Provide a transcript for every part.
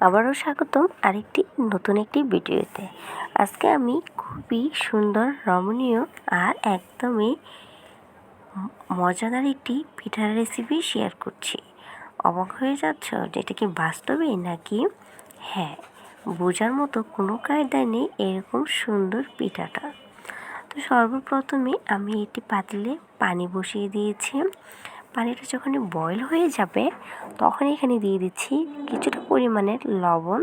আবারও স্বাগতম আরেকটি নতুন একটি ভিডিওতে। আজকে আমি খুবই সুন্দর, রমণীয় আর একদমই মজাদার একটি পিঠার রেসিপি শেয়ার করছি। অবাক হয়ে যাচ্ছ যে এটা কি বাস্তবে নাকি? হ্যাঁ, বোঝার মতো কোনো কায়দায় নেই এরকম সুন্দর পিঠাটা। তো সর্বপ্রথমে আমি একটি পাতিলে পানি বসিয়ে দিয়েছি। পানিটা যখন বয়েল হয়ে যাবে তখন এখানে দিয়ে দিচ্ছি কিছুটা পরিমাণের লবণ।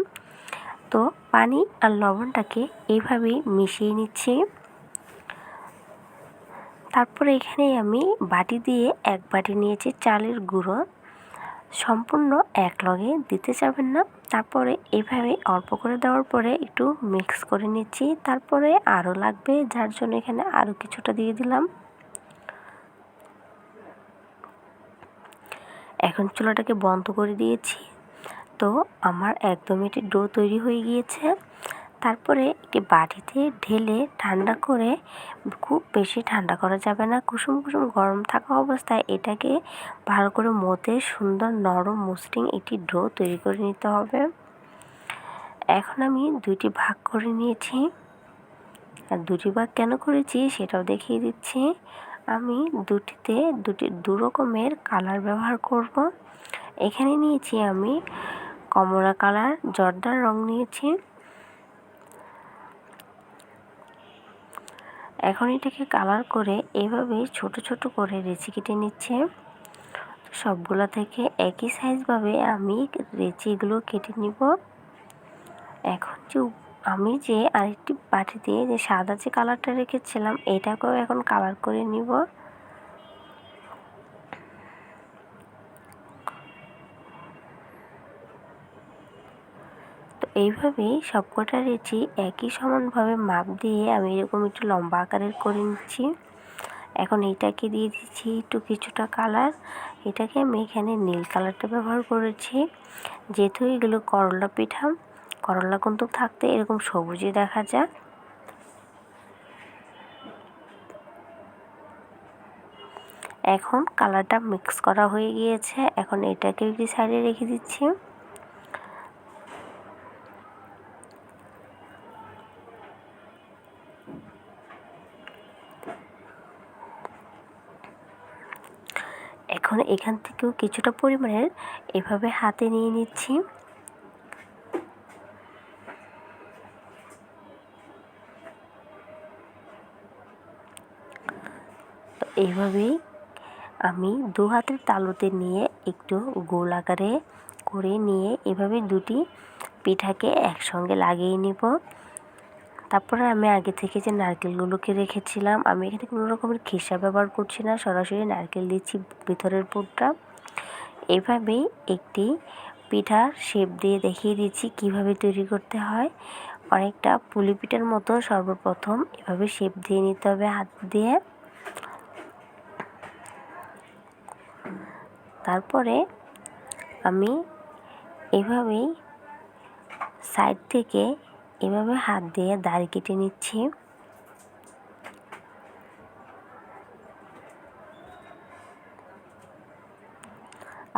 তো পানি আর লবণটাকে এইভাবেই মিশিয়ে নিচ্ছি। তারপরে এখানে আমি বাটি দিয়ে এক বাটি নিয়েছি চালের গুঁড়ো। সম্পূর্ণ এক লগে দিতে যাবেন না। তারপরে এইভাবে অল্প করে দেওয়ার পরে একটু মিক্স করে নিচ্ছি। তারপরে আরও লাগবে, যার জন্য এখানে আরও কিছুটা দিয়ে দিলাম। এখন চুলাটাকে বন্ধ করে দিয়েছি। তো আমার একদমই একটি ডো তৈরি হয়ে গিয়েছে। তারপরে একটি বাটিতে ঢেলে ঠান্ডা করে, খুব বেশি ঠান্ডা করা যাবে না, কুসুম কুসুম গরম থাকা অবস্থায় এটাকে ভালো করে মথে সুন্দর নরম মসৃণ একটি ডো তৈরি করে নিতে হবে। এখন আমি দুইটি ভাগ করে নিয়েছি। আর দুটি ভাগ কেন করেছি সেটাও দেখিয়ে দিচ্ছি। আমি দুটিতে দু রকমের কালার ব্যবহার করব। এখানে নিয়েছি আমি কমলা কালার, জর্দার রং নিয়েছি। এখন এটাকে কালার করে এভাবে ছোট ছোট করে লেচি কেটে নিচ্ছে। সবগুলা থেকে একই সাইজভাবে আমি লেচিগুলো কেটে নিব। এখন আমি যে আরেকটি বাটিতে যে সাদা যে কালারটা রেখেছিলাম এটাকেও এখন কালার করে নিব। তো এইভাবেই সবকটা লেচি একই সমানভাবে মাপ দিয়ে আমি এরকম একটু লম্বা আকারের করে নিচ্ছি। এখন এইটাকে দিয়ে দিচ্ছি একটু কিছুটা কালার। এটাকে আমি এখানে নীল কালারটা ব্যবহার করেছি। যেহেতু এগুলো করলা পিঠা, করলা কিন্তু থাকতে এরকম সবুজই দেখা যায়। এখন কালারটা মিক্স করা হয়ে গিয়েছে। এখন এটাকে একটি সাইডে রেখে দিচ্ছি। এখন এখান থেকেও কিছুটা পরিমাণের এভাবে হাতে নিয়ে নিচ্ছি। তো এইভাবেই আমি দু হাতের তালুতে নিয়ে একটু গোল আকারে করে নিয়ে এভাবে দুটি পিঠাকে একসঙ্গে লাগিয়ে নিব। তারপরে আমি আগে থেকে যে নারকেলগুলোকে রেখেছিলাম, আমি এখানে কোনো রকমের খিসা ব্যবহার করছি না, সরাসরি নারকেল দিচ্ছি ভিতরের পুরটা। এভাবেই একটি পিঠার শেপ দিয়ে দেখিয়ে দিচ্ছি কিভাবে তৈরি করতে হয়। অনেকটা পুলি পিঠার মতো সর্বপ্রথম এভাবে শেপ দিয়ে নিতে হবে হাত দিয়ে। তারপরে আমি এভাবেই সাইড থেকে এভাবে হাত দিয়ে দাড়ি কেটে নিচ্ছি।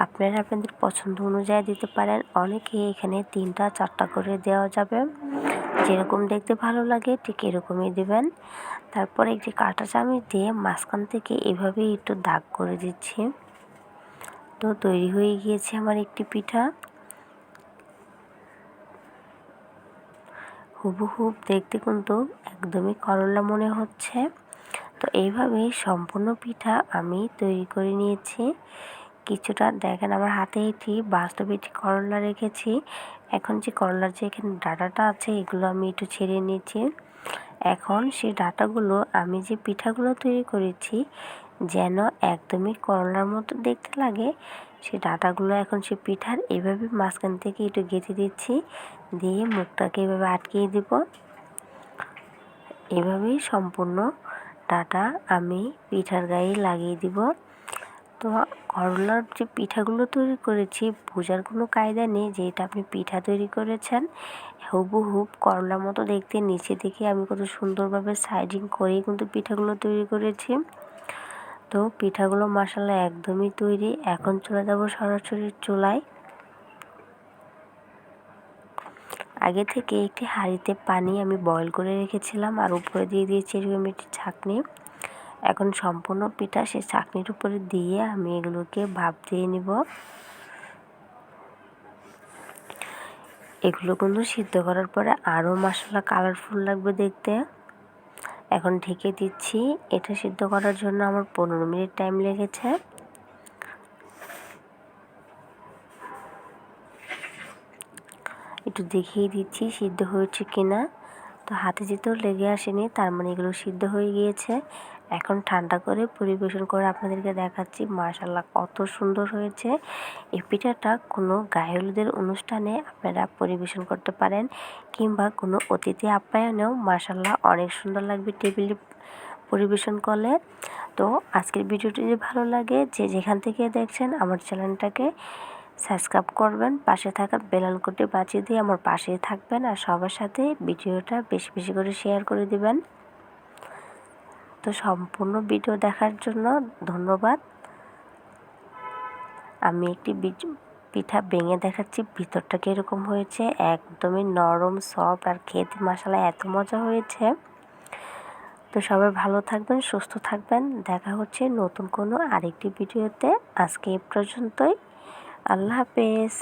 আপনারা আপনাদের পছন্দ অনুযায়ী দিতে পারেন। অনেকে এখানে 3টা 4টা করে দেওয়া যাবে, যেরকম দেখতে ভালো লাগে ঠিক এরকমই দেবেন। তারপরে একটি কাঁটা চামচ দিয়ে মাঝখান থেকে এভাবে একটু দাগ করে দিচ্ছি। তো তৈরি হয়ে গিয়েছে আমার একটি পিঠা। হুবহুব দেখতে কিন্তু একদমই করলা মনে হচ্ছে। তো এইভাবেই সম্পূর্ণ পিঠা আমি তৈরি করে নিয়েছি। কিছুটা দেখেন আমার হাতে এটি বাস্তবে একটি করলা রেখেছি। এখন যে করলার যে এখানে ডাঁটাটা আছে এগুলো আমি একটু ছেড়ে নিয়েছি। এখন সেই ডাঁটাগুলো আমি যে পিঠাগুলো তৈরি করেছি যেন একদমই করলার মতো দেখতে লাগে, সেই ডাঁটাগুলো এখন সে পিঠার এইভাবে মাঝখান থেকে একটু গেঁথে দিচ্ছি, দিয়ে মুখটাকে এভাবে আটকিয়ে দিব। এভাবেই সম্পূর্ণ ডাঁটা আমি পিঠার গায়ে লাগিয়ে দিব। তো করলার যে পিঠাগুলো তৈরি করেছি বোঝার কোনো কায়দা নেই যে এটা আপনি পিঠা তৈরি করেছেন। হুবহুব করলার মতো দেখতে নিচে থেকে আমি কত সুন্দরভাবে সাইজিং করেই কিন্তু পিঠাগুলো তৈরি করেছি। তো পিঠাগুলো মাশাআল্লাহ একদমই তৈরি। এখন চলে যাব সরাসরি চুলায়। আগে থেকে একটি হাঁড়িতে পানি আমি বয়েল করে রেখেছিলাম আর উপরে দিয়ে দিয়েছি এরকম একটি ছাঁকনি। এখন সম্পূর্ণ পিঠা সেই ছাঁকনির উপরে দিয়ে আমি এগুলোকে ভাপ দিয়ে নিব। এগুলো কিন্তু সিদ্ধ করার পরে আরও মাশাআল্লাহ কালারফুল লাগবে দেখতে। এখন ঢেকে দিচ্ছি। এটা সিদ্ধ করার জন্য আমার 15 মিনিট টাইম লেগেছে। একটু দেখিয়ে দিচ্ছি সিদ্ধ হয়েছে কিনা। তো হাতে যেহেতু লেগে আসেনি, তার মানে এগুলো সিদ্ধ হয়ে গিয়েছে। এখন ঠান্ডা করে পরিবেশন করে আপনাদেরকে দেখাচ্ছি। মাশাআল্লাহ কত সুন্দর হয়েছে। এই পিঠাটা কোনো গায়ে হলুদের অনুষ্ঠানে আপনারা পরিবেশন করতে পারেন, কিংবা কোনো অতিথি আপ্যায়নেও মাশাআল্লাহ অনেক সুন্দর লাগবে টেবিলে পরিবেশন করলে। তো আজকের ভিডিওটি যদি ভালো লাগে, যে যেখান থেকে দেখছেন আমার চ্যানেলটাকে সাবস্ক্রাইব করবেন, পাশে থাকা বেল আইকনটি বাজিয়ে দিয়ে আমার পাশেই থাকবেন, আর সবার সাথে ভিডিওটা বেশি বেশি করে শেয়ার করে দিবেন। তো সম্পূর্ণ ভিডিও দেখার জন্য ধন্যবাদ। আমি একটি পিঠা ভেঙে দেখাচ্ছি ভিতরটা কীরকম হয়েছে। একদমই নরম সফট আর খেতে মাশাআল্লাহ এত মজা হয়েছে। তো সবাই ভালো থাকবেন, সুস্থ থাকবেন। দেখা হচ্ছে নতুন কোনো আরেকটি ভিডিওতে। আজকে এ পর্যন্তই। আল্লাহ হাফেজ।